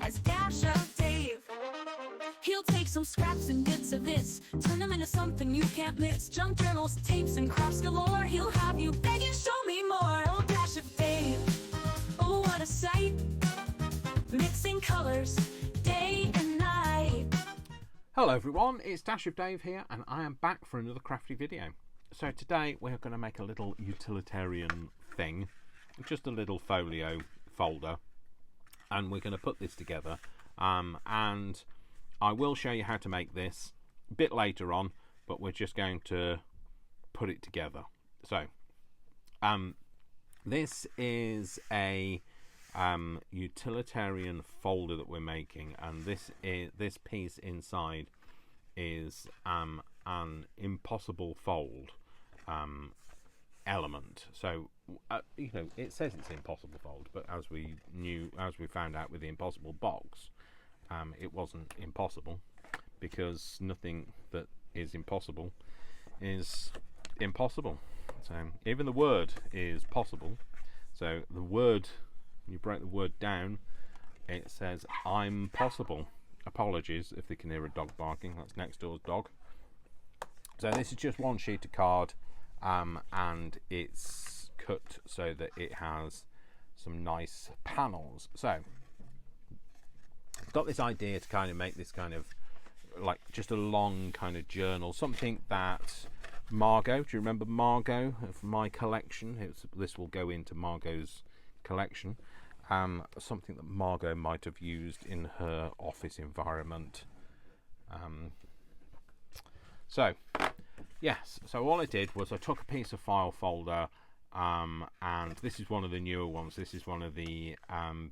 as Dash of Dave. He'll take some scraps and bits of this, turn them into something you can't miss. Junk journals, tapes, and crafts galore. He'll have you begging, show me more. Oh, Dash of Dave, oh, what a sight. Mixing colors, day and night. Hello everyone, it's Dash of Dave here, and I am back for another crafty video. So today we're going to make a little utilitarian thing, just a little folio folder, and we're going to put this together, and I will show you how to make this a bit later on, but we're just going to put it together. So this is a utilitarian folder that we're making, and this piece inside is an impossible fold element. So you know, it says it's impossible fold, but as we found out with the impossible box, it wasn't impossible, because nothing that is impossible is impossible. So even the word is possible. So the word, you break the word down, it says I'm possible. Apologies if they can hear a dog barking, that's next door's dog. So this is just one sheet of card, and it's cut so that it has some nice panels. So I've got this idea to kind of make this kind of like just a long kind of journal, something that Margot, do you remember Margot of my collection? This will go into Margot's collection. Something that Margot might have used in her office environment. So yes, so all I did was I took a piece of file folder, and this is one of the newer ones. This is one of the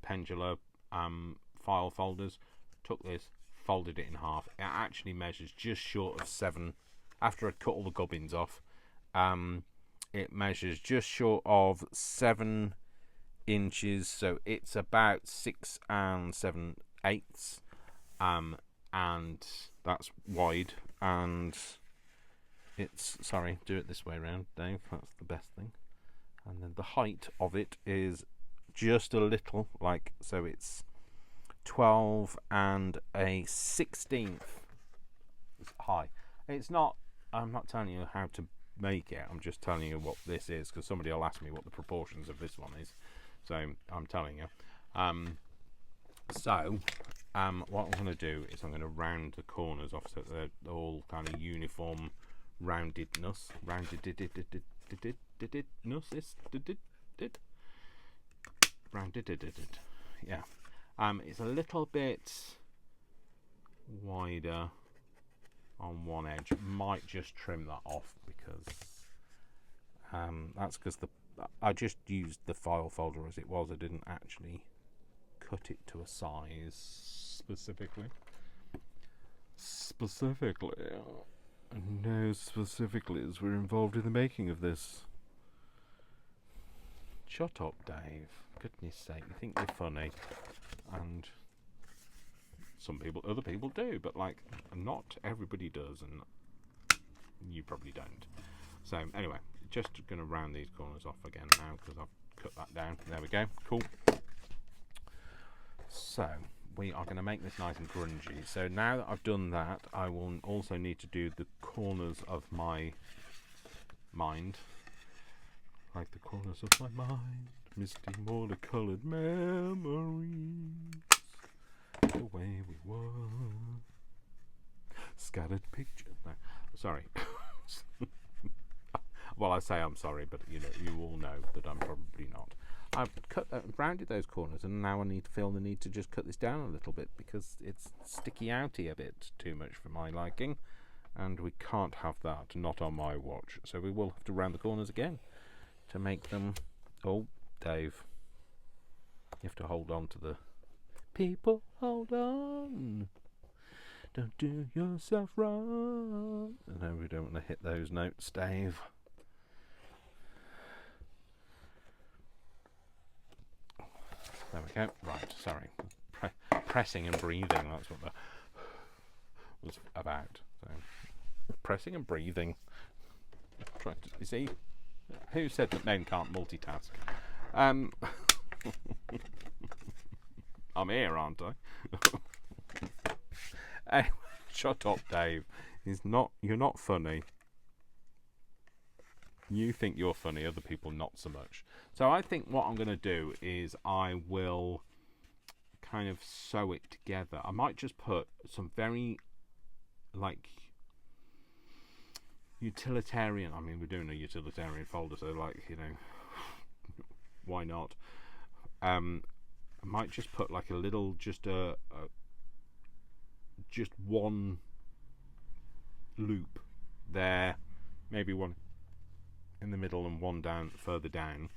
Pendula file folders. Took this, folded it in half. It actually measures just short of 7. After I'd cut all the gubbins off, it measures just short of 7 inches, so it's about 6 7/8, and that's wide, and it's, sorry, do it this way around, Dave, that's the best thing. And then the height of it is just a little, like, so it's 12 1/16 high. It's not, I'm not telling you how to make it, I'm just telling you what this is, because somebody will ask me what the proportions of this one is. So I'm telling you. What I'm going to do is I'm going to round the corners off so they're all kind of uniform roundedness. Yeah. It's a little bit wider on one edge. Might just trim that off, because that's because I just used the file folder as it was. I didn't actually cut it to a size specifically. No specifically, as we're involved in the making of this. Shut up, Dave. Goodness sake, you think you're funny, and other people do, but like, not everybody does, and you probably don't. So anyway, just going to round these corners off again now, because I've cut that down. There we go, cool. So we are going to make this nice and grungy. So now that I've done that, I will also need to do the corners of my mind, like the corners of my mind, misty watercoloured memories, the way we were, scattered pictures. No, sorry. Well, I say I'm sorry, but you know, you all know that I'm probably not. I've rounded those corners, and now I feel the need to just cut this down a little bit, because it's sticky outy a bit too much for my liking, and we can't have that, not on my watch. So we will have to round the corners again to make them. Oh, Dave, you have to hold on to the people. Hold on. Don't do yourself wrong. No, we don't want to hit those notes, Dave. There we go. Right, sorry. Pressing and breathing, that's what that was about. So, pressing and breathing. You see, who said that men can't multitask? I'm here, aren't I? Anyway, shut up, Dave. You're not funny. You think you're funny, other people not so much. So I think what I'm going to do is I will kind of sew it together. I might just put some very, like, utilitarian. I mean, we're doing a utilitarian folder, so, like, you know, why not? I might just put like a little, just one loop there, maybe one in the middle and one further down.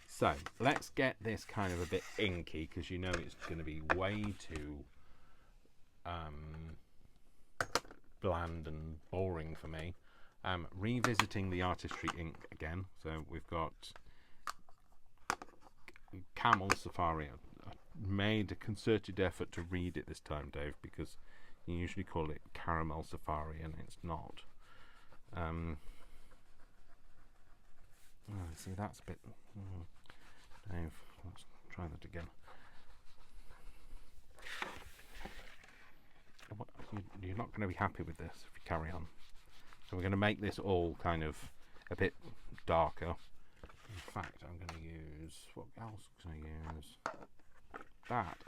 So let's get this kind of a bit inky, because you know it's going to be way too bland and boring for me. Revisiting the artistry ink again. So we've got Camel Safari. I made a concerted effort to read it this time, Dave, because you usually call it Caramel Safari and it's not. See, that's a bit... Dave, let's try that again. You're not going to be happy with this if you carry on. So we're going to make this all kind of a bit darker. In fact, I'm going to use... What else can I use?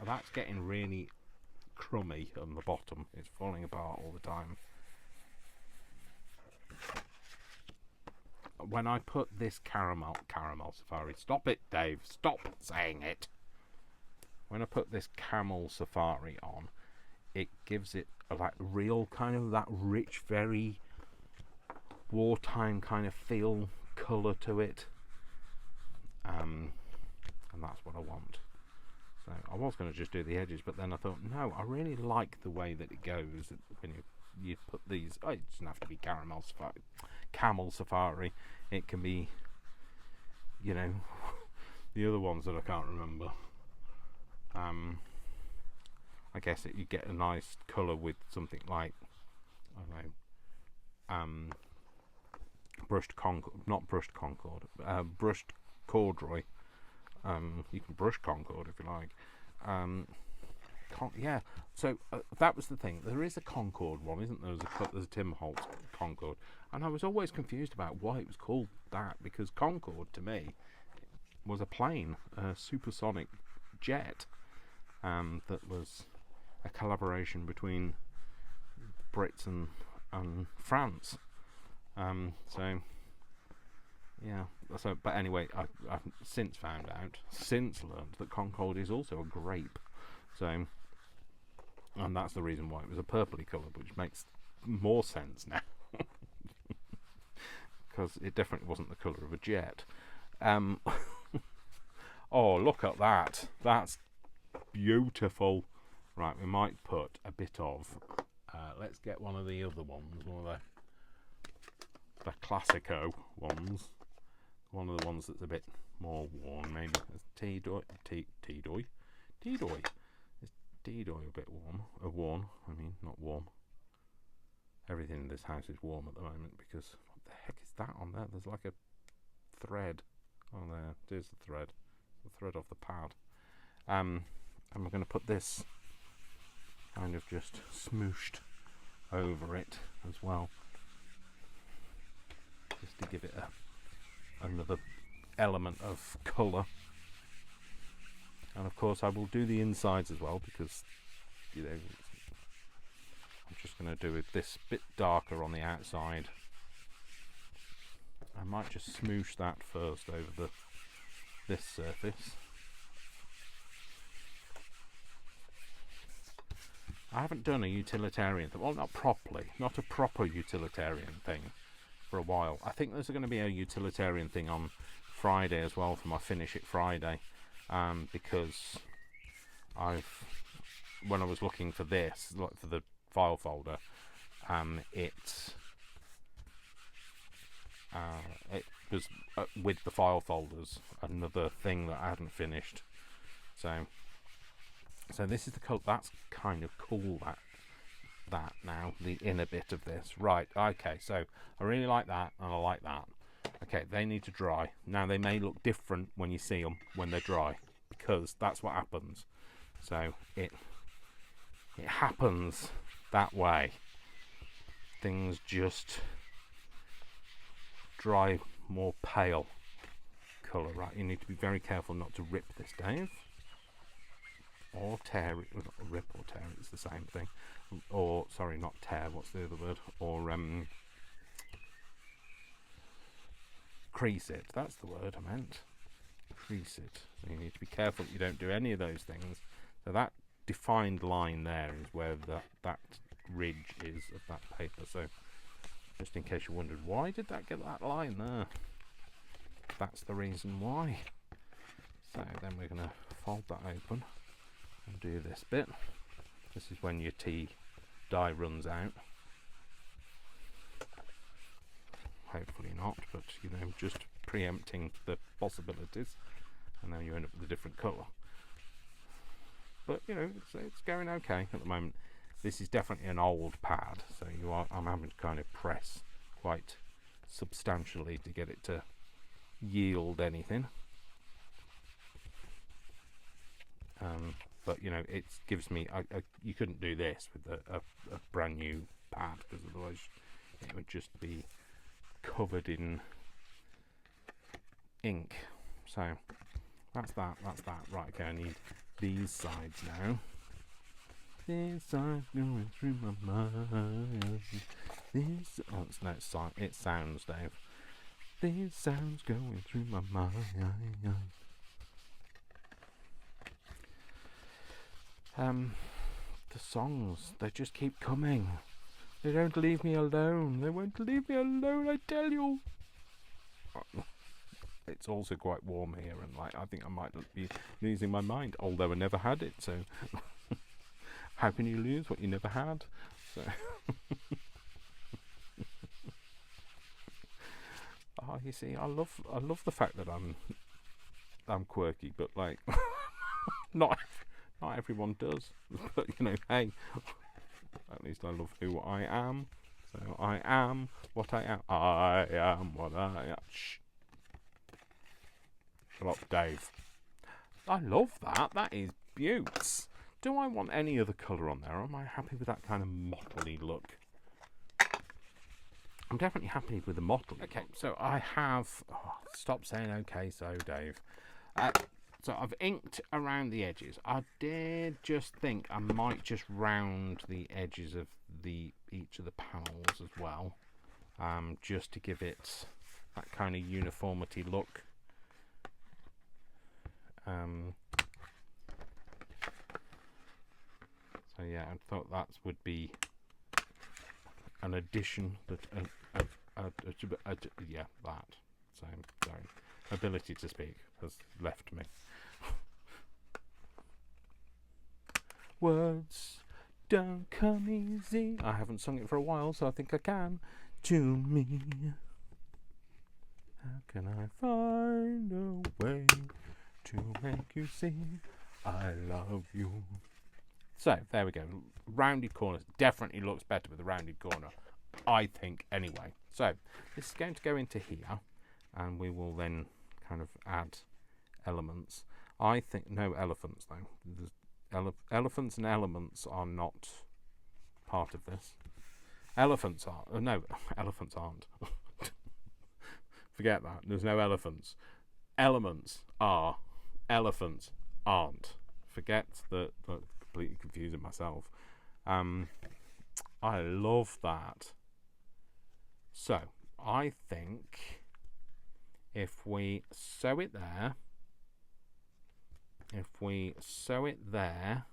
That's getting really crummy on the bottom. It's falling apart all the time. When I put this caramel safari, stop it, Dave, stop saying it. When I put this camel safari on, it gives it a like real kind of that rich, very wartime kind of feel, colour to it, and that's what I want. So I was going to just do the edges, but then I thought, no, I really like the way that it goes when you put these. Oh, it doesn't have to be camel safari. It can be, you know, the other ones that I can't remember. I guess you get a nice colour with something like, I don't know, brushed corduroy. You can brush Concord if you like. Yeah, so that was the thing. There is a Concord one, isn't there? There's a Tim Holt Concord, and I was always confused about why it was called that, because Concorde to me was a plane, a supersonic jet, that was a collaboration between Brits and France. So yeah. So, but anyway, I've since learned that Concorde is also a grape. So, and that's the reason why it was a purpley colour, which makes more sense now, because it definitely wasn't the colour of a jet. Oh, look at that! That's beautiful. Right, we might put a bit of. Let's get one of the other ones, one of the Classico ones. One of the ones that's a bit more worn, maybe. T-Doy. Is T-Doy a bit warm? Worn, I mean, not warm. Everything in this house is warm at the moment, because what the heck is that on there? There's like a thread. Oh, there's the thread. The thread off the pad. And we're going to put this kind of just smooshed over it as well, just to give it another element of colour. And of course I will do the insides as well, because, you know, I'm just going to do it this bit darker on the outside. I might just smoosh that first over this surface. I haven't done a utilitarian thing, well, not properly, not a proper utilitarian thing for a while. I think there's going to be a utilitarian thing on Friday as well for my Finish It Friday, because when I was looking for this, like for the file folder, it was with the file folders another thing that I hadn't finished. So this is the colour. That's kind of cool, that now, the inner bit of this. Right, okay, so I really like that, and I like that. Okay, they need to dry. Now, they may look different when you see them when they're dry. because that's what happens. So it happens that way. Things just dry more pale colour. Right, you need to be very careful not to rip this, Dave. Or tear it. Not rip or tear it, it's the same thing. Or, sorry, not tear, what's the other word? Or crease it, that's the word I meant. Crease it. So you need to be careful that you don't do any of those things. So that defined line there is where that ridge is of that paper. So just in case you wondered, why did that get that line there? That's the reason why. So then we're going to fold that open and do this bit. This is when your tea dye runs out. Hopefully not, but you know, just preempting the possibilities, and then you end up with a different colour. But you know, it's going okay at the moment. This is definitely an old pad, so I'm having to kind of press quite substantially to get it to yield anything. But you know, it gives me. You couldn't do this with a brand new pad, because otherwise it would just be covered in ink. So that's that. Right, okay, I need these sides now. These sides going through my mind. It sounds, Dave. These sounds going through my mind. The songs, they just keep coming. They don't leave me alone. They won't leave me alone, I tell you. It's also quite warm here, and like I think I might be losing my mind, although I never had it, so how can you lose what you never had? So you see, I love the fact that I'm quirky, but like not everyone does. But you know, hey, at least I love who I am. So I am what I am. I am what I am. Shh. Shut up, Dave. I love that. That is beauts. Do I want any other colour on there? Or am I happy with that kind of mottly look? I'm definitely happy with the mottly. Okay, so I have... stop saying okay, so, Dave. So I've inked around the edges. I did just think I might just round the edges of each of the panels as well, just to give it that kind of uniformity look. So yeah, I thought that would be an addition that yeah, that. So sorry, ability to speak has left me. Words don't come easy. I haven't sung it for a while, so I think I can. To me, how can I find a way to make you see I love you? So there we go. Rounded corners definitely looks better with a rounded corner, I think. Anyway, so this is going to go into here, and we will then kind of add elements. I think no elephants though. Elephants and elements are not part of this. Elephants are. No, elephants aren't. Forget that. There's no elephants. Elements are. Elephants aren't. Forget that. Completely confusing myself. I love that. So I think if we sew it there. If we sew it there,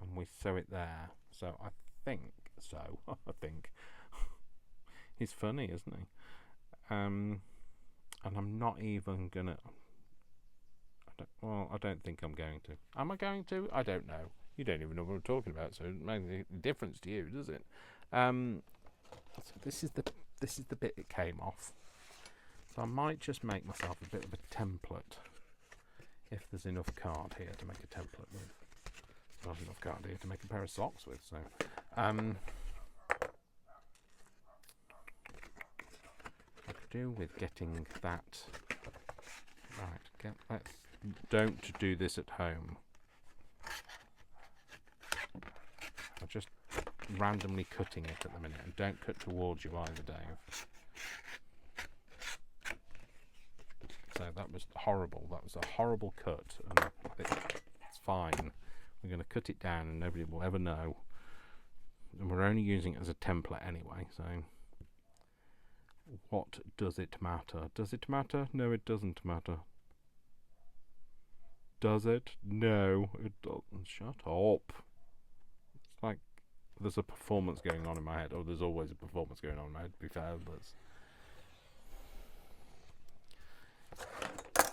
and we sew it there, so I think so. I think he's funny, isn't he? And I'm not even gonna. I don't think I'm going to. Am I going to? I don't know. You don't even know what we're talking about, so it makes a difference to you, does it? So this is the bit it came off. So I might just make myself a bit of a template. If there's enough card here to make a template with. Not enough card here to make a pair of socks with, so I could do with getting that right. Let's don't do this at home. I'm just randomly cutting it at the minute, and don't cut towards you either, Dave. So that was horrible. That was a horrible cut, and it's fine. We're going to cut it down, and nobody will ever know. And we're only using it as a template anyway, so what does it matter? Does it matter? No, it doesn't matter. Does it? No, it doesn't. Shut up. It's like there's a performance going on in my head. Oh, there's always a performance going on in my head, to be fair, but...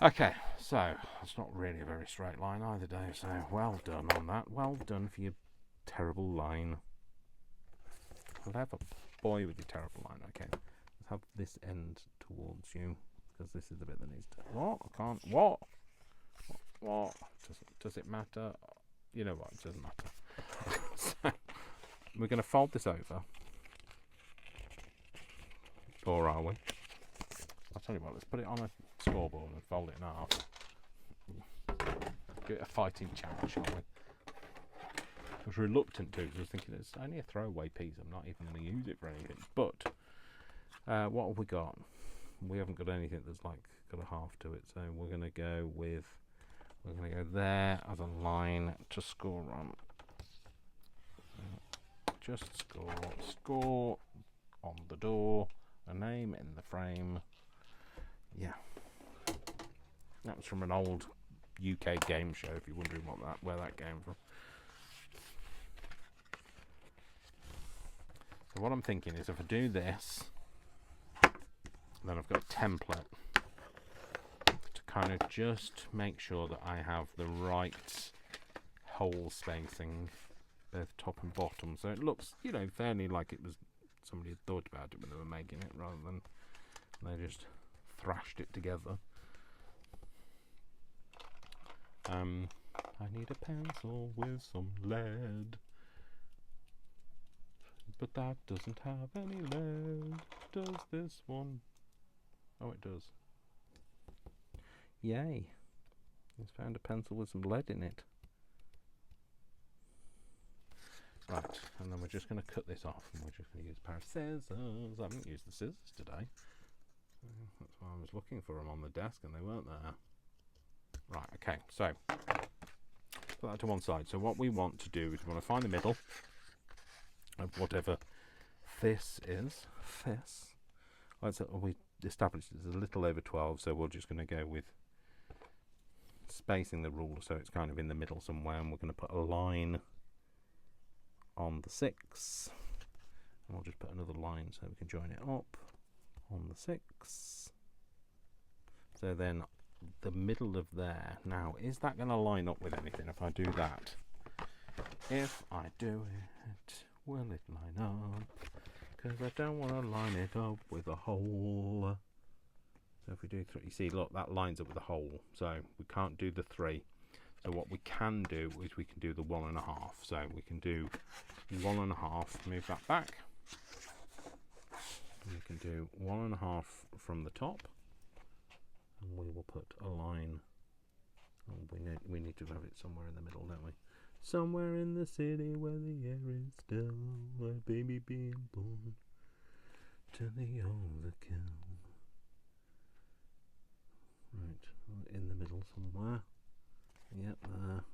Okay, so it's not really a very straight line either, Dave, so well done on that. Well done for your terrible line. Clever boy with your terrible line. Okay, let's have this end towards you, because this is the bit that needs to... What? I can't... What? What? Does it matter? You know what? It doesn't matter. So, we're going to fold this over. Or are we? I'll tell you what, let's put it on a scoreboard and fold it in half. Give it a fighting chance, shall we? I was reluctant to, because I was thinking it's only a throwaway piece. I'm not even going to use it for anything. But what have we got? We haven't got anything that's like got a half to it, so we're going to go with... We're going to go there as a line to score on. Just score on the door, a name in the frame. Yeah, that was from an old UK game show. If you're wondering where that came from. So what I'm thinking is, if I do this, then I've got a template to kind of just make sure that I have the right hole spacing, both top and bottom, so it looks, you know, fairly like it was somebody had thought about it when they were making it, rather than they just thrashed it together. I need a pencil with some lead, but that doesn't have any lead. Does this one? Oh, it does. Yay! He's found a pencil with some lead in it. Right, and then we're just going to cut this off, and we're just going to use a pair of scissors. I haven't used the scissors today. That's why I was looking for them on the desk, and they weren't there. Right, okay, so put that to one side. So what we want to do is we want to find the middle of whatever this is. This. We established it's a little over 12, so we're just going to go with spacing the ruler so it's kind of in the middle somewhere, and we're going to put a line on the 6, and we'll just put another line so we can join it up on the 6. So then the middle of there. Now, is that going to line up with anything if I do that? If I do it, will it line up? Because I don't want to line it up with a hole. So if we do 3, you see, look, that lines up with a hole. So we can't do the 3. So what we can do is we can do the 1.5. So we can do 1.5, move that back. And we can do 1.5 from the top. And we will put a line. Oh, we need to have it somewhere in the middle, don't we? Somewhere in the city where the air is still, a baby being born to the overkill. Right, in the middle somewhere. Yep, there,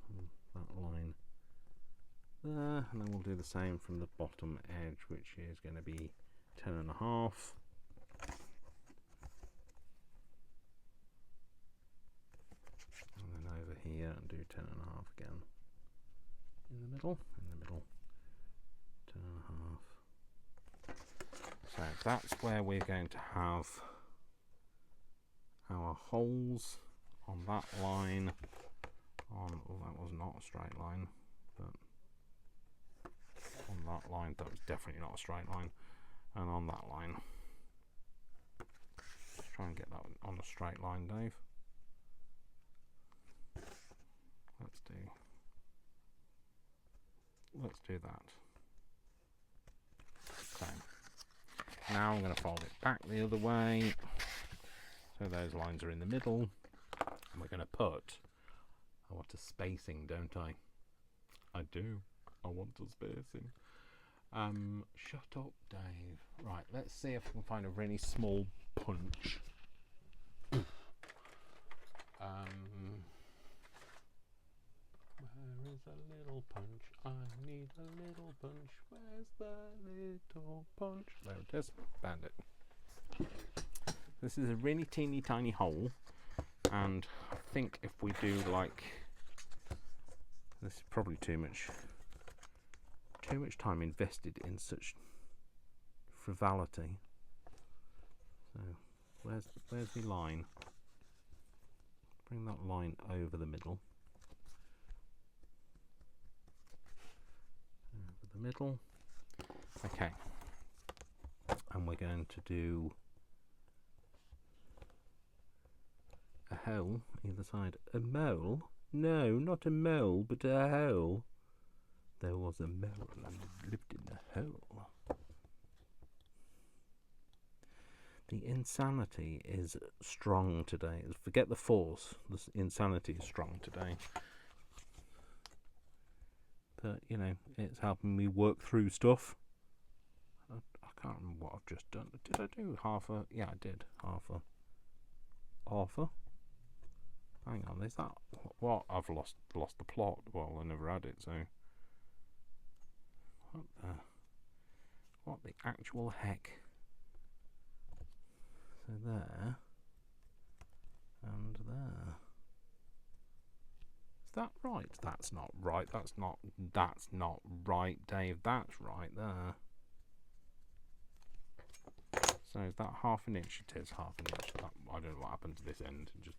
that line there, and then we'll do the same from the bottom edge, which is going to be 10.5. And then over here and do 10.5 again. In the middle, 10.5. So that's where we're going to have our holes on that line. Oh, that was not a straight line, but on that line, that was definitely not a straight line, and on that line. Let's try and get that on a straight line, Dave. Let's do that. Okay. Now I'm going to fold it back the other way, so those lines are in the middle, and we're going to put I want a spacing, don't I? I do. I want a spacing. Shut up, Dave. Right, let's see if we can find a really small punch. Where is a little punch? I need a little punch. Where's the little punch? There it is. Found it. This is a really teeny tiny hole, and I think if we do like this is probably too much time invested in such frivolity. So where's the line? Bring that line over the middle. Over the middle. Okay. And we're going to do a hole either side. A mole? No, not a mole, but a hole. There was a mole and it lived in a hole. The insanity is strong today. Forget the force. The insanity is strong today. But, you know, it's helping me work through stuff. I can't remember what I've just done. Did I do half a... Yeah, I did. Half a... Hang on, is that... What? I've lost the plot. Well, I never had it, so... What the actual heck? So there... And there... Is that right? That's not right. That's not right, Dave. That's right there. So is that half an inch? It is half an inch. I don't know what happened to this end. It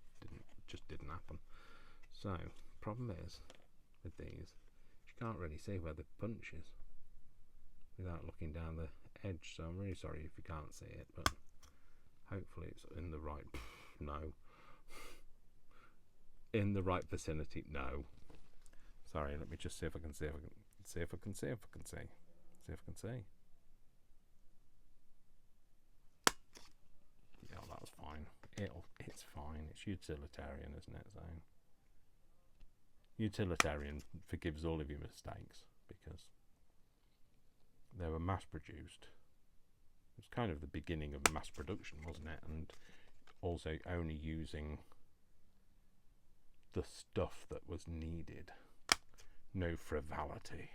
just didn't happen. So problem is with these, you can't really see where the punch is without looking down the edge. So I'm really sorry if you can't see it, but hopefully it's in the right. No. In the right vicinity. No. Sorry. Let me just see if I can see. See if I can see. Yeah, that's fine. It's fine. It's utilitarian, isn't it? So utilitarian forgives all of your mistakes because they were mass produced. It was kind of the beginning of mass production, wasn't it? And also only using the stuff that was needed. No frivolity.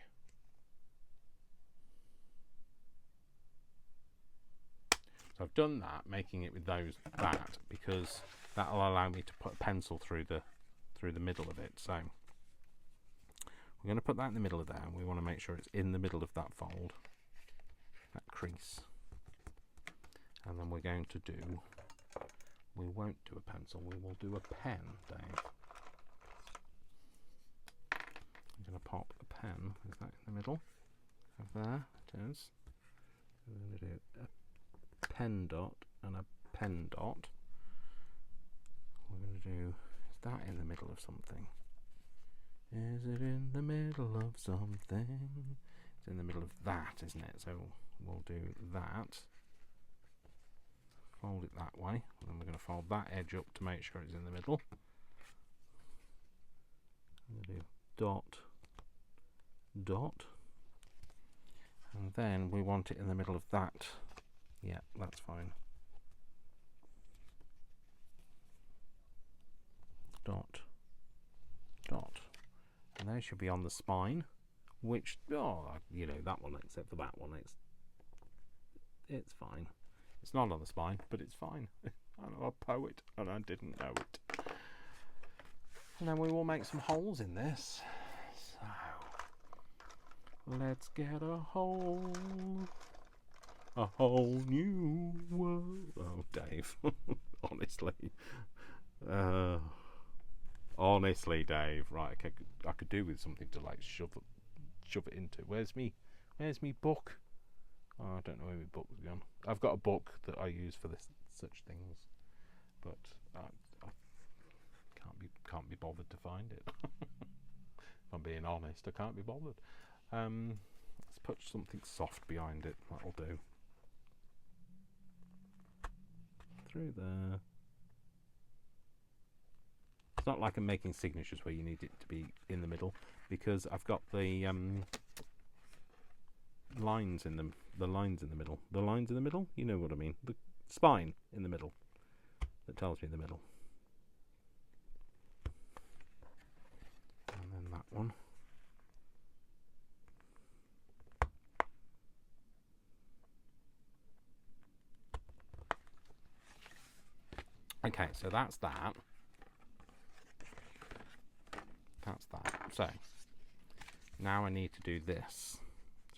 So I've done that, making it with that, because that'll allow me to put a pencil through the middle of it. So we're going to put that in the middle of there, and we want to make sure it's in the middle of that fold, that crease. And then we're going to do, we won't do a pencil, we will do a pen, Dave. I'm going to pop a pen, is that in the middle? Of there, it is. We're going to do a pen dot and a pen dot. We're going to do, is that in the middle of something? Is it in the middle of something? It's in the middle of that, isn't it? So we'll do that. Fold it that way, and then we're going to fold that edge up to make sure it's in the middle. I'm going to do dot, dot, and then we want it in the middle of that. Yeah, that's fine. Dot, dot, and they should be on the spine, which, oh, you know, that one except for that one, it's fine. It's not on the spine, but it's fine. I'm a poet, and I didn't know it. And then we will make some holes in this. So, let's get a hole new world. Oh, Dave, honestly, Dave. Right, I could do with something to like shove it into. Where's me book? Oh, I don't know where my book was gone. I've got a book that I use for such things, but I can't be bothered to find it. If I'm being honest, I can't be bothered. Let's put something soft behind it. That'll do. Through there. It's not like I'm making signatures where you need it to be in the middle, because I've got the lines in them. The lines in the middle. The lines in the middle? You know what I mean. The spine in the middle that tells me the middle. And then that one. Okay, so that's that. That's that. So now I need to do this.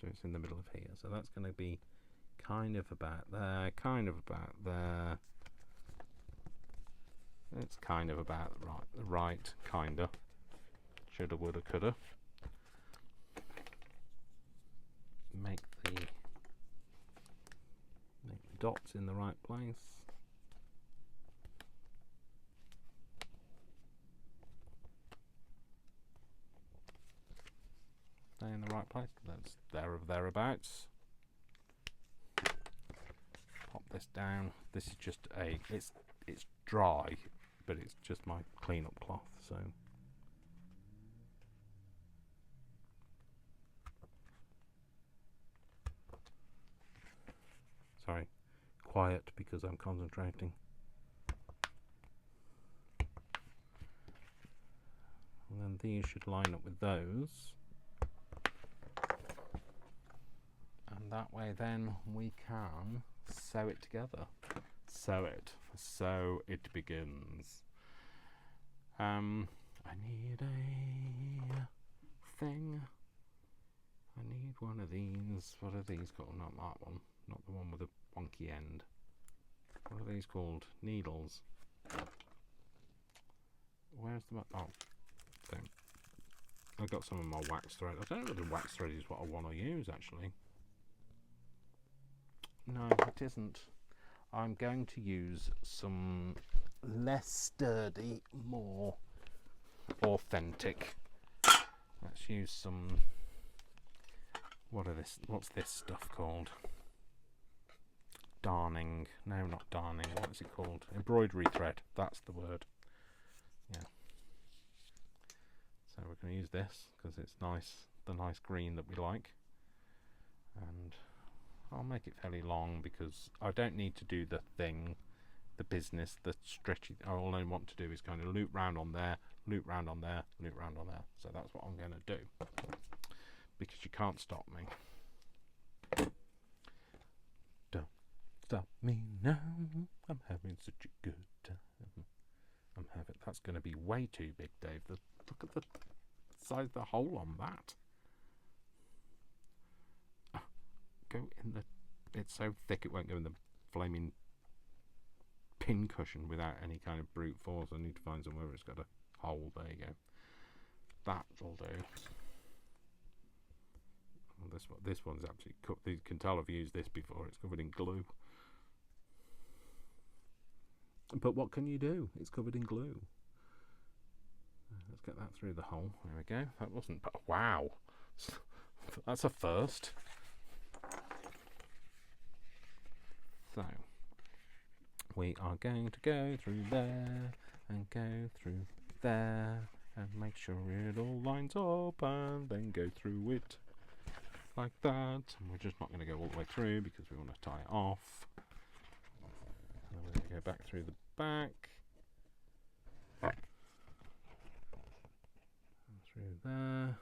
So it's in the middle of here. So that's going to be kind of about there, kind of about there. It's kind of about the right, kinda. Shoulda, woulda, coulda. Make the dots in the right place. Stay in the right place. That's there or thereabouts. Pop this down. This is just it's dry, but it's just my clean-up cloth. So sorry, quiet because I'm concentrating. And then these should line up with those. And that way then we can sew it together. Sew it. So it begins. I need a thing. I need one of these. What are these called? Not that one. Not the one with a wonky end. What are these called? Needles. Where's the... Oh. Thing. I got some of my wax thread. I don't know whether wax thread is what I want to use actually. No, it isn't. I'm going to use some less sturdy, more authentic. Let's use some... What's this stuff called? Darning. No, not darning. What is it called? Embroidery thread. That's the word. Yeah. So we're going to use this because it's nice, the nice green that we like. And I'll make it fairly long because I don't need to do the thing, the business, the stretchy. All I want to do is kind of loop round on there, loop round on there, loop round on there. So that's what I'm going to do because you can't stop me. Don't stop me now. I'm having such a good time. That's going to be way too big, Dave. Look at the size of the hole on that. Go in the... It's so thick it won't go in the flaming pin cushion without any kind of brute force. I need to find somewhere where it's got a hole. There you go. That'll do. Well, this one's absolutely cooked. You can tell I've used this before. It's covered in glue. But what can you do? It's covered in glue. Let's get that through the hole. There we go. That wasn't... Wow. That's a first. So, we are going to go through there and go through there and make sure it all lines up and then go through it like that. And we're just not going to go all the way through because we want to tie it off. And then we're going to go back through the back. Through there.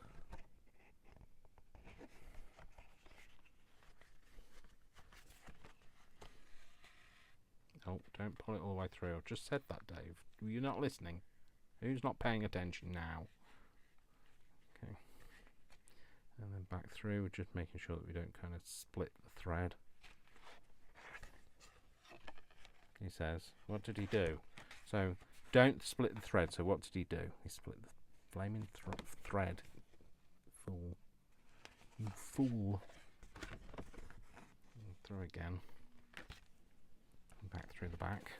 Oh, don't pull it all the way through. I've just said that, Dave. You're not listening. Who's not paying attention now? Okay. And then back through, just making sure that we don't kind of split the thread. He says, what did he do? So, don't split the thread. So what did he do? He split the flaming thread. Fool. You fool. And through again. And back through the back.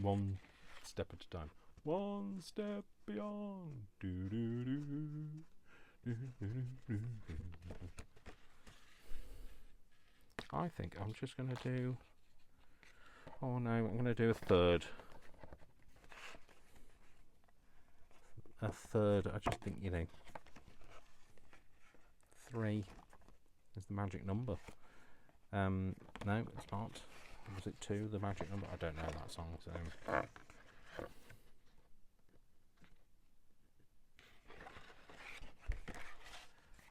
One step at a time. One step beyond. Do, do, do, do, do, do, do. I think I'm just going to do... Oh no, I'm going to do a third. a third. I just think, 3 is the magic number. No, it's not. Was it 2, the magic number? I don't know that song, so...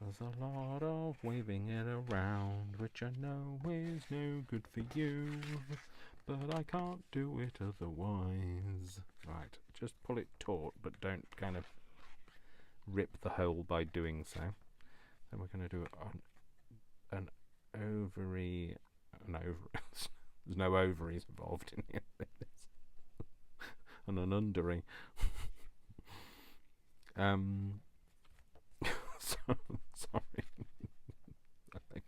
There's a lot of waving it around, which I know is no good for you, but I can't do it otherwise. Right, just pull it taut, but don't kind of rip the hole by doing so. Then we're going to do an ovary. An ovaries. There's no ovaries involved in here. And an undery. Sorry. I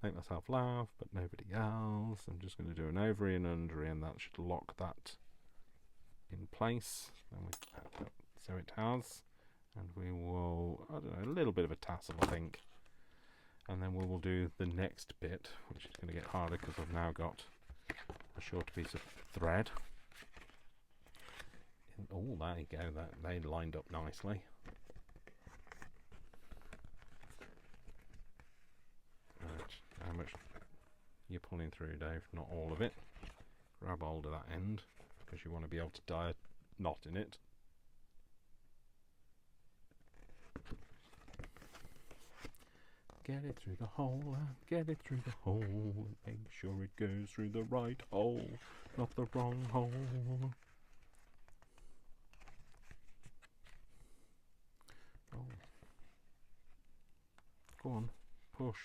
make myself laugh, but nobody else. I'm just going to do an ovary and undery, and that should lock that in place. So it has. And we will, I don't know, a little bit of a tassel, I think. And then we will do the next bit, which is going to get harder because I've now got a short piece of thread. Oh, there you go. They lined up nicely. Right, how much you're pulling through, Dave? Not all of it. Grab hold of that end because you want to be able to tie a knot in it. Get it through the hole, get it through the hole, and make sure it goes through the right hole, not the wrong hole. Oh. Go on, push.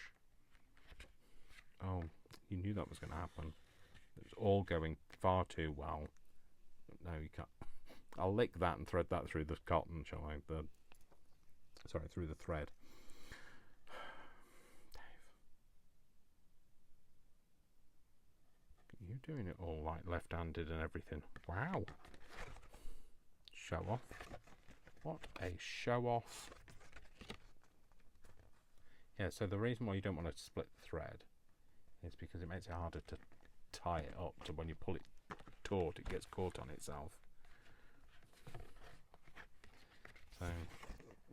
Oh, you knew that was going to happen. It was all going far too well. No, you can't. I'll lick that and thread that through the cotton, shall I? Sorry, through the thread. You're doing it all like left-handed and everything. Wow. Show off. What a show off. Yeah, so the reason why you don't want to split the thread is because it makes it harder to tie it up, so when you pull it taut it gets caught on itself. So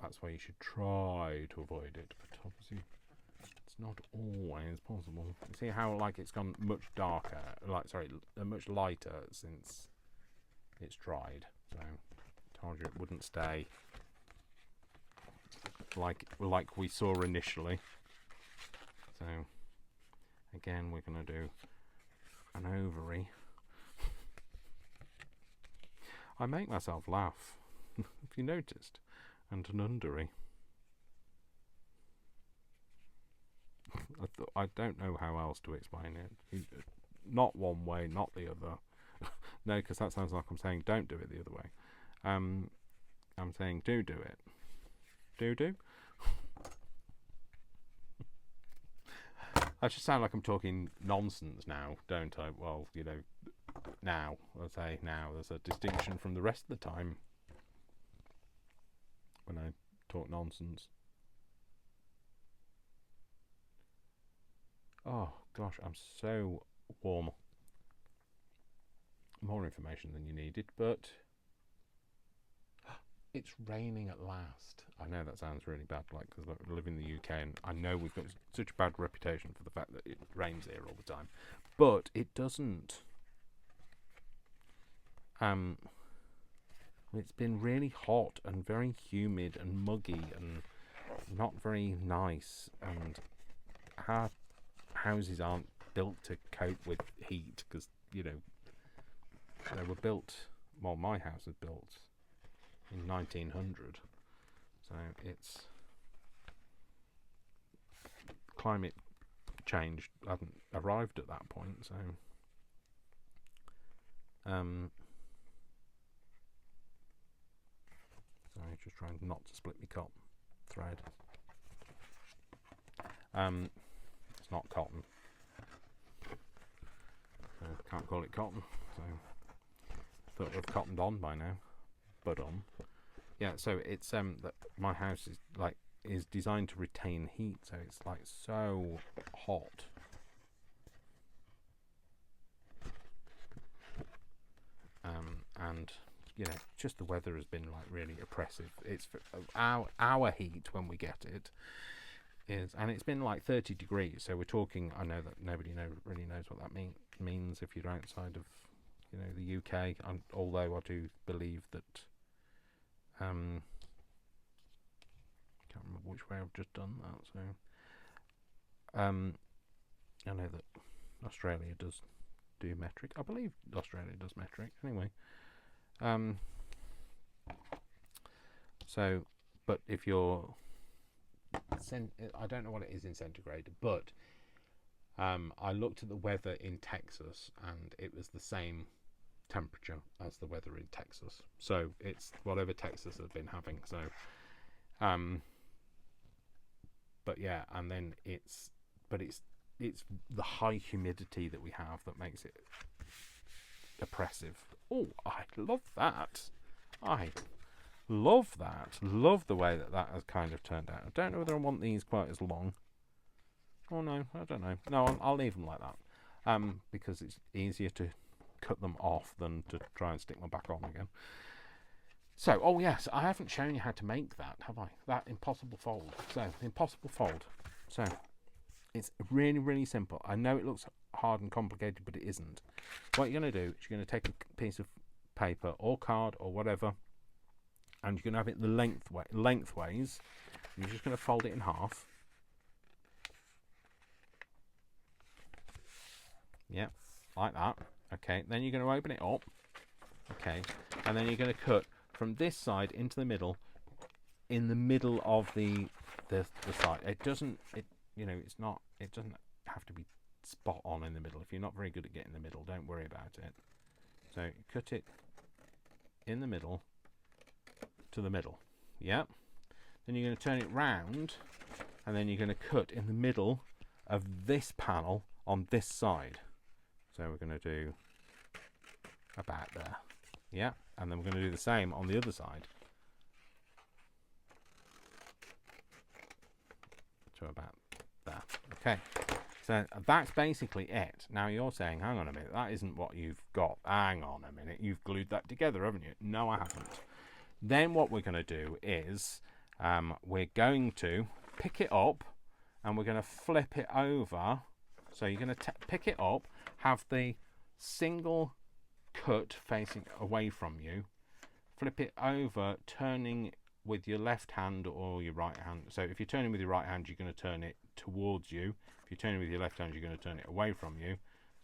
that's why you should try to avoid it, but obviously it's not always possible. You see how it's gone much darker, much lighter since it's dried. So I told you it wouldn't stay like we saw initially. So again, we're going to do an ovary. I make myself laugh, if you noticed, and an undery. I don't know how else to explain it. Not one way, not the other. No, because that sounds like I'm saying don't do it the other way. I'm saying do it. Do. I just sound like I'm talking nonsense now, don't I? Well, now. I'll say now. There's a distinction from the rest of the time when I talk nonsense. Oh, gosh, I'm so warm. More information than you needed, but it's raining at last. I know that sounds really bad, because I live in the UK, and I know we've got such a bad reputation for the fact that it rains here all the time. But it doesn't. It's been really hot and very humid and muggy and not very nice, and our houses aren't built to cope with heat because, they were built, well, my house was built in 1900, so it's climate change hadn't arrived at that point, so sorry, just trying not to split my cotton thread. It's not cotton, so can't call it cotton, so thought we've cottoned on by now. But yeah, so it's that my house is designed to retain heat, so it's so hot. And you know, just the weather has been like really oppressive. It's our heat when we get it is, and it's been like 30 degrees. So we're talking. I know that nobody really knows what that means if you're outside of, you know, the UK. Although I do believe that. Can't remember which way I've just done that. So. I know that Australia does do metric. I believe Australia does metric anyway. So, but if you're, I don't know what it is in centigrade, but I looked at the weather in Texas, and it was the same temperature as the weather in Texas. So it's whatever Texas has been having. So, but yeah, and then it's the high humidity that we have that makes it oppressive. Oh, I love that. I love that. Love the way that has kind of turned out. I don't know whether I want these quite as long. Oh no, I don't know. No, I'll leave them like that. Because it's easier to cut them off than to try and stick them back on again. So, oh yes, I haven't shown you how to make that, have I? That impossible fold. So, impossible fold. So, it's really, really simple. I know it looks hard and complicated, but it isn't. What you're going to do is you're going to take a piece of paper or card or whatever, and you're going to have it the lengthways. And you're just going to fold it in half. Yep, like that. Okay, then you're going to open it up. Okay, and then you're going to cut from this side into the middle, in the middle of the side. It doesn't have to be spot on in the middle. If you're not very good at getting the middle, don't worry about it. So cut it in the middle to the middle. Yep. Then you're going to turn it round, and then you're going to cut in the middle of this panel on this side. So we're going to do about there. Yeah. And then we're going to do the same on the other side. So about there. Okay. So that's basically it. Now you're saying, hang on a minute, that isn't what you've got. Hang on a minute, you've glued that together, haven't you? No, I haven't. Then what we're going to do is we're going to pick it up and we're going to flip it over. So you're going to pick it up, have the single cut facing away from you, flip it over, turning with your left hand or your right hand. So if you're turning with your right hand, you're going to turn it towards you. If you're turning with your left hand, you're going to turn it away from you.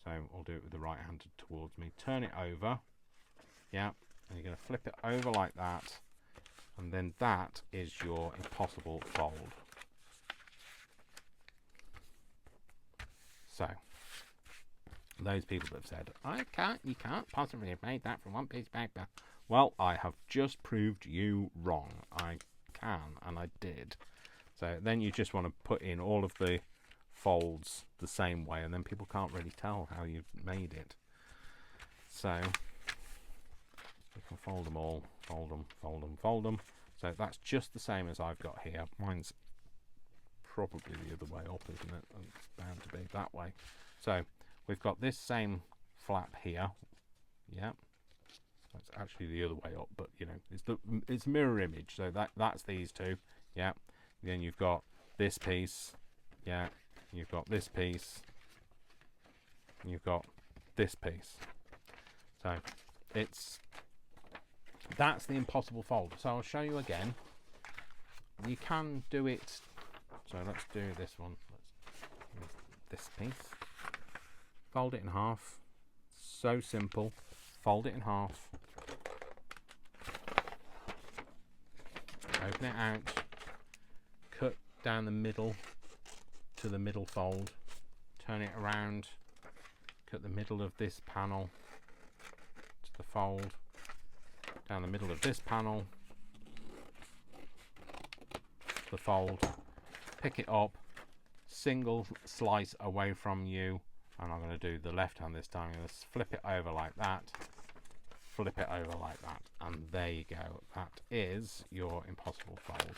So I'll do it with the right hand towards me. Turn it over. Yeah. And you're going to flip it over like that. And then that is your impossible fold. So those people that have said, you can't possibly have made that from one piece of paper. Well, I have just proved you wrong. I can, and I did. So then you just want to put in all of the folds the same way, and then people can't really tell how you've made it. So you can fold them all, fold them, fold them, fold them. So that's just the same as I've got here. Mine's probably the other way up, isn't it? It's bound to be that way. So we've got this same flap here. Yeah. That's actually the other way up, but you know, it's mirror image. So that's these two. Yeah. Then you've got this piece. Yeah. You've got this piece. And you've got this piece. So that's the impossible fold. So I'll show you again. You can do it. So let's do this one. This piece. Fold it in half. So simple. Fold it in half. Open it out. Cut down the middle to the middle fold. Turn it around. Cut the middle of this panel to the fold. Down the middle of this panel to the fold. Pick it up. Single slice away from you. And I'm going to do the left hand this time. I'm going to flip it over like that. Flip it over like that. And there you go. That is your impossible fold.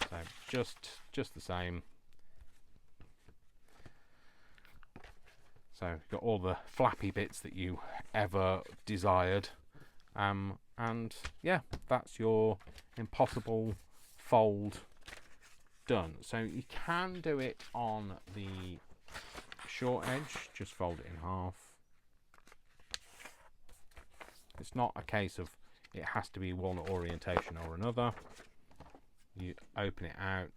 So just the same. So you've got all the flappy bits that you ever desired. And yeah, that's your impossible fold done. So you can do it on the short edge, just fold it in half. It's not a case of it has to be one orientation or another. You open it out,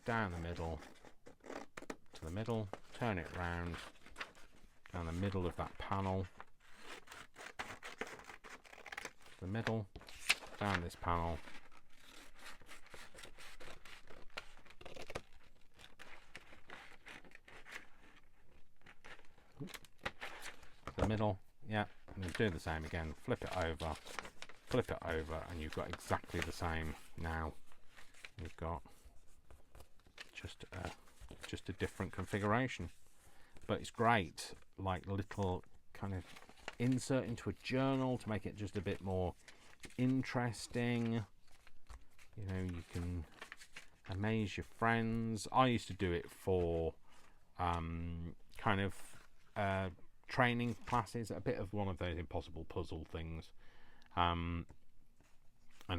down the middle, to the middle, turn it round, down the middle of that panel, to the middle, down this panel, the middle, yeah, and do the same again, flip it over, and you've got exactly the same now. You've got just a different configuration, but it's great, like little kind of insert into a journal to make it just a bit more interesting. You know, you can amaze your friends. I used to do it for kind of training classes, a bit of one of those impossible puzzle things, and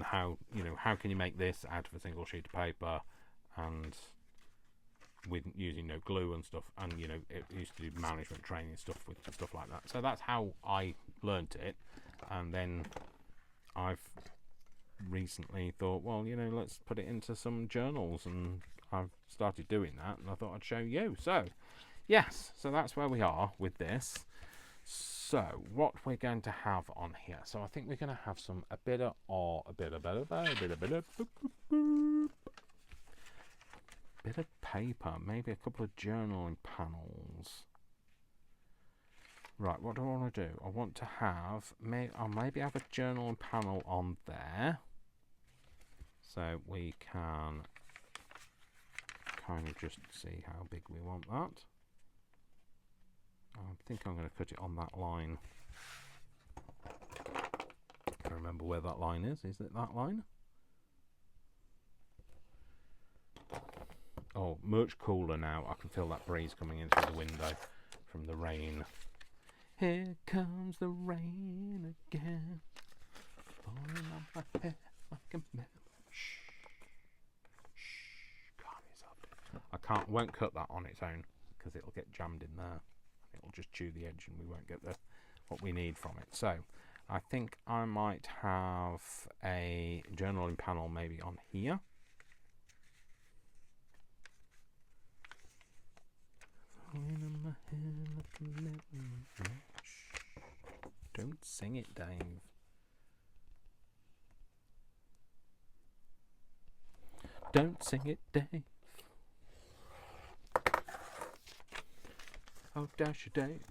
how, you know, how can you make this out of a single sheet of paper, and with using no glue and stuff. And you know, it used to do management training stuff with stuff like that. So that's how I learnt it. And then I've recently thought, well, you know, let's put it into some journals, and I've started doing that, and I thought I'd show you. So yes, so that's where we are with this. So what we're going to have on here, so I think we're going to have a bit of paper, maybe a couple of journaling panels. Right, what do I want to do? I want to have, I'll maybe have a journaling panel on there, so we can kind of just see how big we want that. I think I'm going to cut it on that line. I can't remember where that line is. Is it that line? Oh, much cooler now. I can feel that breeze coming in through the window from the rain. Here comes the rain again, falling on my head like a melon. Shh, shh, calm yourself. Won't cut that on its own because it'll get jammed in there. It'll just chew the edge, and we won't get what we need from it. So I think I might have a journaling panel maybe on here. Don't sing it, Dave. Don't sing it, Dave. Oh, Dasher Dave.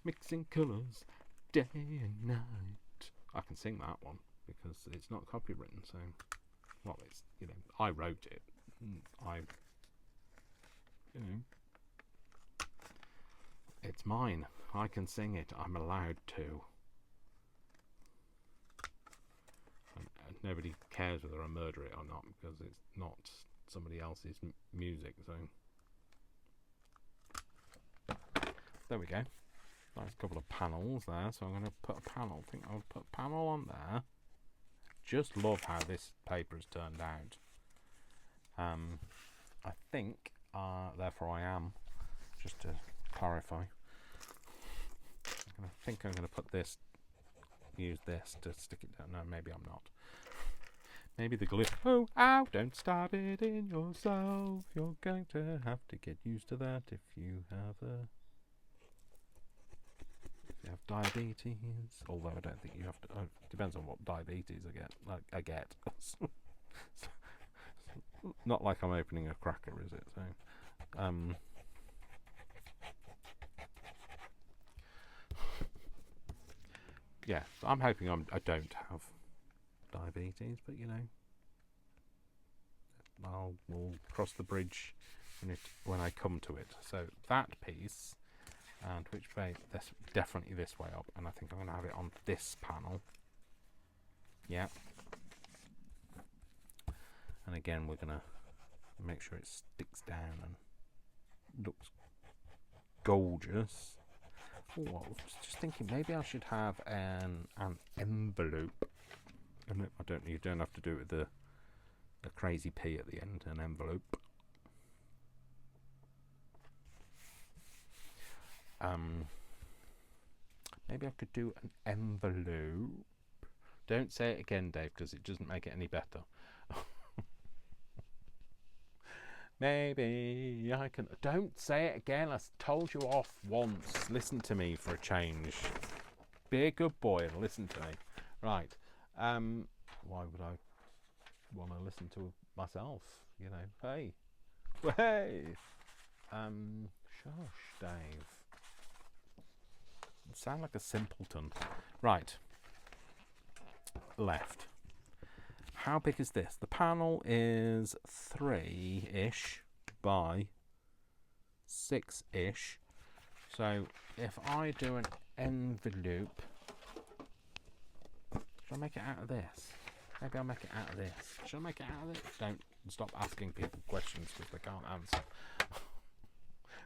Mixing colours day and night. I can sing that one because it's not copywritten, so, well, it's, you know, I wrote it. You know, it's mine. I can sing it. I'm allowed to. And nobody cares whether I murder it or not because it's not somebody else's music, so. There we go. Nice couple of panels there. So I'm going to put a panel. I think I'll put a panel on there. Just love how this paper has turned out. I think, therefore I am, just to clarify, I think I'm going to put this, use this to stick it down. No, maybe I'm not. Maybe the glue. Oh, ow, don't stab it in yourself. You're going to have to get used to that if you have diabetes. Although I don't think you have to. Depends on what diabetes I get. Not like I'm opening a cracker, is it? So, yeah, I'm hoping I don't have diabetes, but you know, we'll cross the bridge when I come to it. So that piece, and which way? This definitely this way up, and I think I'm going to have it on this panel. Yeah. And again, we're going to make sure it sticks down and looks gorgeous. Oh, I was just thinking maybe I should have an envelope. And you don't have to do it with the crazy P at the end. An envelope. Maybe I could do an envelope. Don't say it again, Dave, because it doesn't make it any better. Maybe I can. Don't say it again. I told you off once. Listen to me for a change. Be a good boy and listen to me. Right. Why would I want to listen to myself? You know. Hey. Hey. Shush, Dave. You sound like a simpleton. Right. Left. How big is this? The panel is 3-ish by 6-ish. So if I do an envelope, should I make it out of this? Maybe I'll make it out of this. Should I make it out of this? Don't stop asking people questions because they can't answer.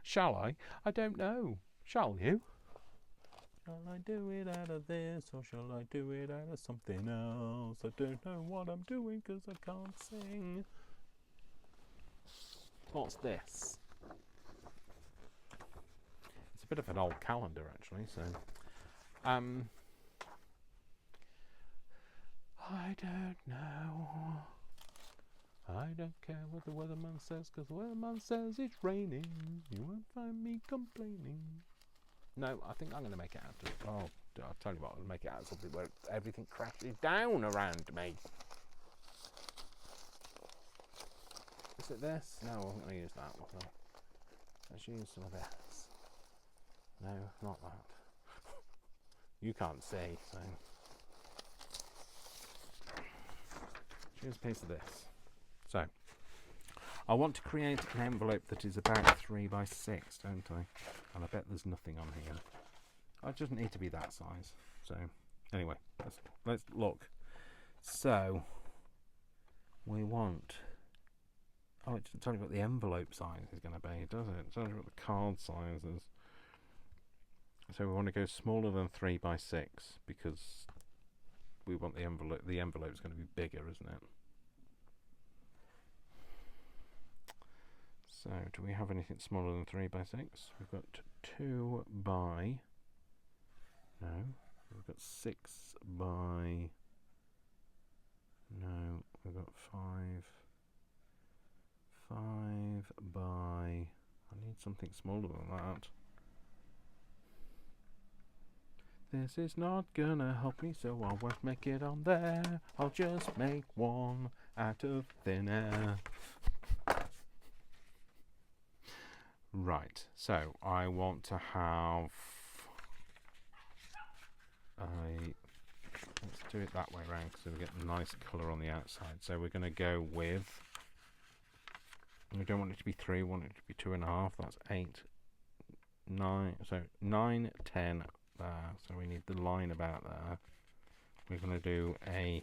Shall I? I don't know. Shall you? Shall I do it out of this, or shall I do it out of something else? I don't know what I'm doing because I can't sing. What's this? It's a bit of an old calendar, actually, so... I don't know. I don't care what the weatherman says, because the weatherman says it's raining. You won't find me complaining. No, I think I'm going to make it out of... Oh, I'll tell you what, I'll make it out of something where everything crashes down around me. Is it this? No, I'm going to use that one. Let's use some of this. No, not that. You can't see, so... Here's a piece of this. So, I want to create an envelope that is about 3 by 6, don't I? And I bet there's nothing on here. It doesn't need to be that size. So, anyway, let's look. So, we want... Oh, it doesn't tell you what the envelope size is going to be, does it? It tells you what the card size is. So we want to go smaller than 3 by 6 because we want the envelope. The envelope is going to be bigger, isn't it? So, do we have anything smaller than 3 by 6? We've got 2 by... No. We've got 6 by... No. We've got 5... 5 by... I need something smaller than that. This is not gonna help me, so I won't make it on there. I'll just make one out of thin air. Right, so I want to have let's do it that way around so we get a nice colour on the outside. So we're going to go with, we don't want it to be 3, we want it to be 2.5. That's 8, 9, so 9, 10 there. So we need the line about there. We're going to do a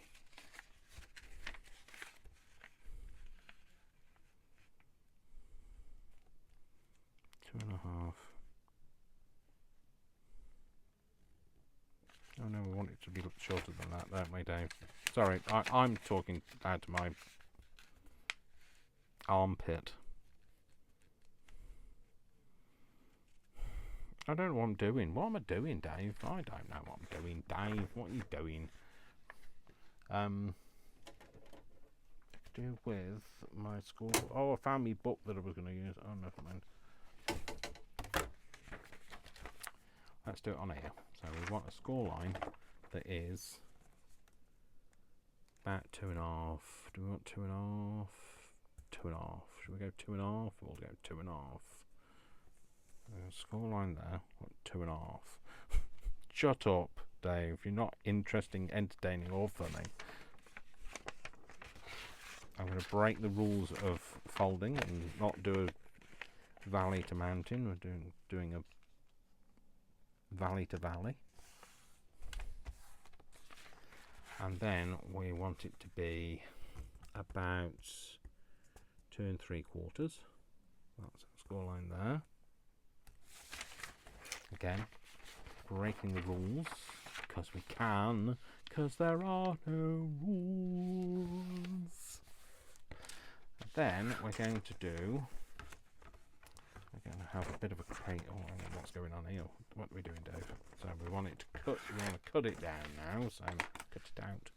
two and a half. Oh no, we want it to be shorter than that, don't we, Dave? Sorry, I'm talking out to my armpit. I don't know what I'm doing. What am I doing, Dave? I don't know what I'm doing, Dave. What are you doing? Do with my school. Oh, I found my book that I was going to use. Oh, never mind. Let's do it on here. So we want a score line that is about 2.5. Do we want 2.5? 2.5. Should we go 2.5? We'll go 2.5. Score line there. What, 2.5? Shut up, Dave. You're not interesting, entertaining, or funny. I'm going to break the rules of folding and not do a valley to mountain. We're doing a valley to valley. And then we want it to be about 2 3/4. That's the score line there. Again, breaking the rules, because we can, because there are no rules. And then we're going to do, we're going to have a bit of a crate. Oh, hang on, what's going on here? What are we doing, Dave? So we want it to cut, we want to cut it down now, so cut it out.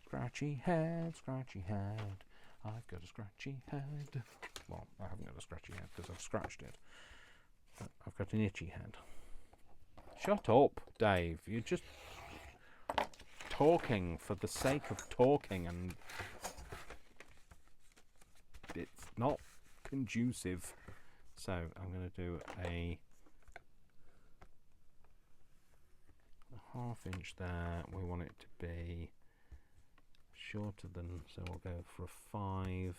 Scratchy head, I've got a scratchy head. Well, I haven't got a scratchy head because I've scratched it. But I've got an itchy head. Shut up, Dave. You're just talking for the sake of talking, and it's not conducive. So I'm going to do a half-inch there. We want it to be shorter than, so we'll go for a 5,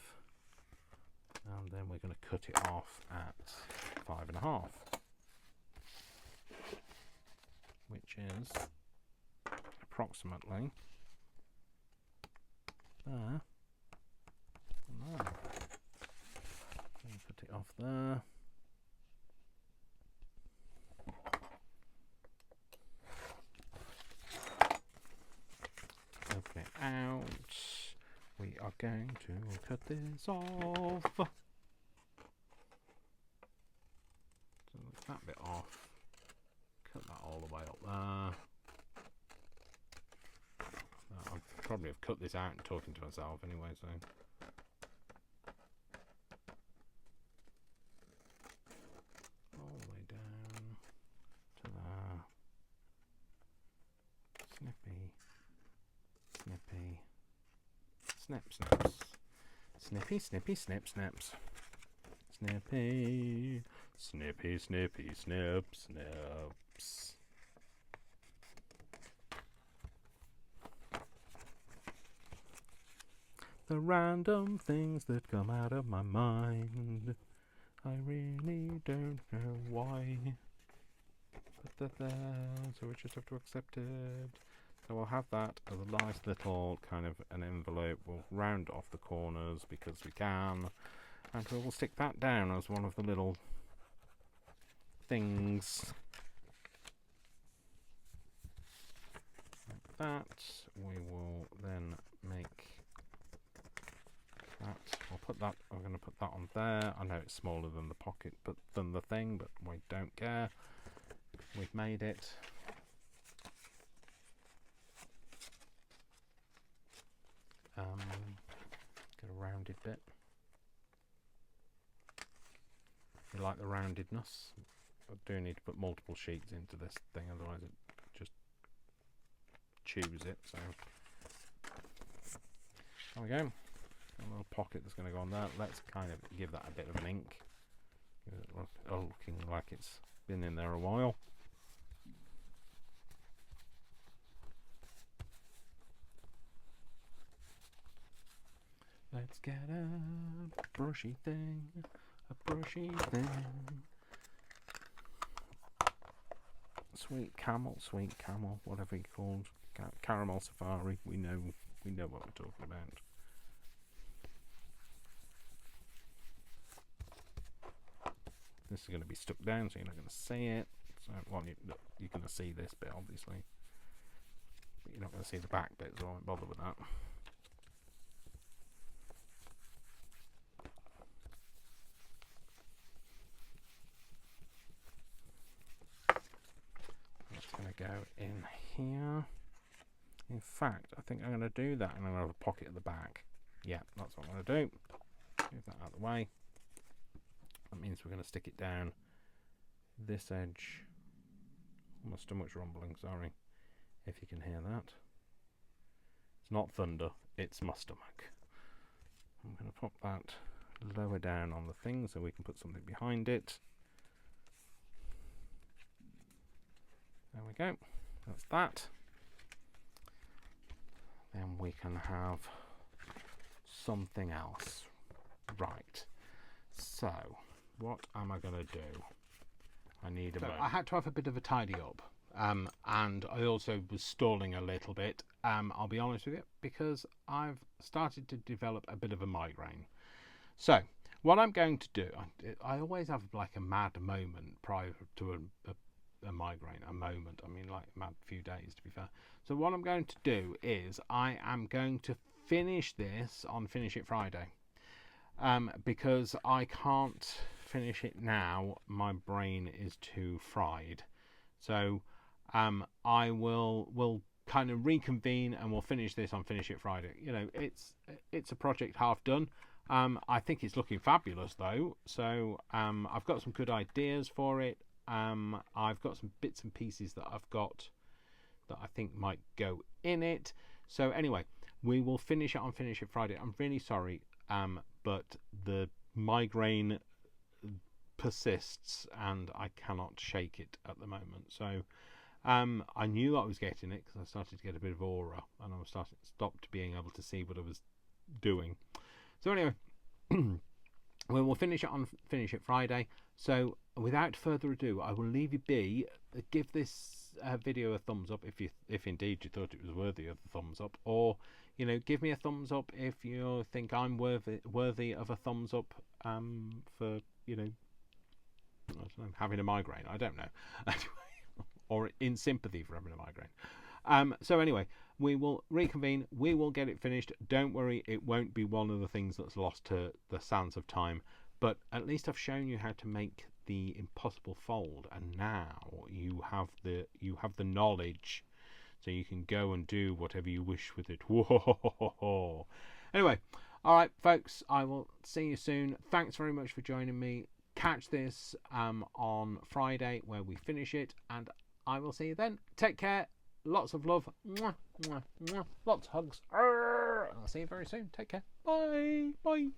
and then we're going to cut it off at 5.5, which is approximately there and there. And cut it off there. Open it out. We are going to cut this off. So that bit off. Cut that all the way up there. I'll probably have cut this out and talking to myself anyway, so. All the way down to there. Snippy. Snippy. Snip, snaps. Snippy, snippy, snip, snaps. Snippy. Snippy, snippy, snip, snaps. The random things that come out of my mind, I really don't know why. But they're there, so we just have to accept it. So we'll have that as a nice little kind of an envelope. We'll round off the corners because we can, and we will stick that down as one of the little things. Like that. We will then make that. I'll put that. I'm going to put that on there. I know it's smaller than the pocket, but than the thing, but we don't care. We've made it. Get a rounded bit. You like the roundedness? I do need to put multiple sheets into this thing, otherwise it just chews it. So there we go. A little pocket that's going to go on there. Let's kind of give that a bit of an ink. Looking like it's been in there a while. Let's get a brushy thing, Sweet camel, whatever you called, caramel safari. We know what we're talking about. This is going to be stuck down, so you're not going to see it. So, well, you're going to see this bit, obviously, but you're not going to see the back bit, so I won't bother with that. Go in here. In fact, I think I'm going to do that, and I'm going to have a pocket at the back. Yeah, that's what I'm going to do. Move that out of the way. That means we're going to stick it down this edge. My stomach's rumbling, sorry if you can hear that. It's not thunder, it's my stomach. I'm going to pop that lower down on the thing so we can put something behind it. There we go, that's that. Then we can have something else. Right, so what am I going to do? I need a moment. I had to have a bit of a tidy up, and I also was stalling a little bit, I'll be honest with you, because I've started to develop a bit of a migraine. So what I'm going to do, I always have like a mad moment prior to a a migraine, a moment. I mean, like a few days, to be fair. So what I'm going to do is I am going to finish this on Finish It Friday, because I can't finish it now. My brain is too fried. So I will kind of reconvene and we'll finish this on Finish It Friday. You know, it's a project half done. I think it's looking fabulous though. So I've got some good ideas for it. I've got some bits and pieces that I've got that I think might go in it. So anyway, we will finish it on Finish It Friday. I'm really sorry, but the migraine persists and I cannot shake it at the moment. So I knew I was getting it because I started to get a bit of aura and I was stopped being able to see what I was doing. So anyway, we will finish it on Finish It Friday. So without further ado, I will leave you be. Give this video a thumbs up if indeed you thought it was worthy of a thumbs up, or you know, give me a thumbs up if you think I'm worthy of a thumbs up for, you know, I don't know, having a migraine. I don't know. Or in sympathy for having a migraine. So anyway, we will reconvene. We will get it finished. Don't worry, it won't be one of the things that's lost to the sands of time. But at least I've shown you how to make the impossible fold, and now you have the knowledge, so you can go and do whatever you wish with it. Whoa. Anyway, all right, folks. I will see you soon. Thanks very much for joining me. Catch this on Friday where we finish it, and I will see you then. Take care. Lots of love. Mwah, mwah, mwah. Lots of hugs. I'll see you very soon. Take care. Bye. Bye.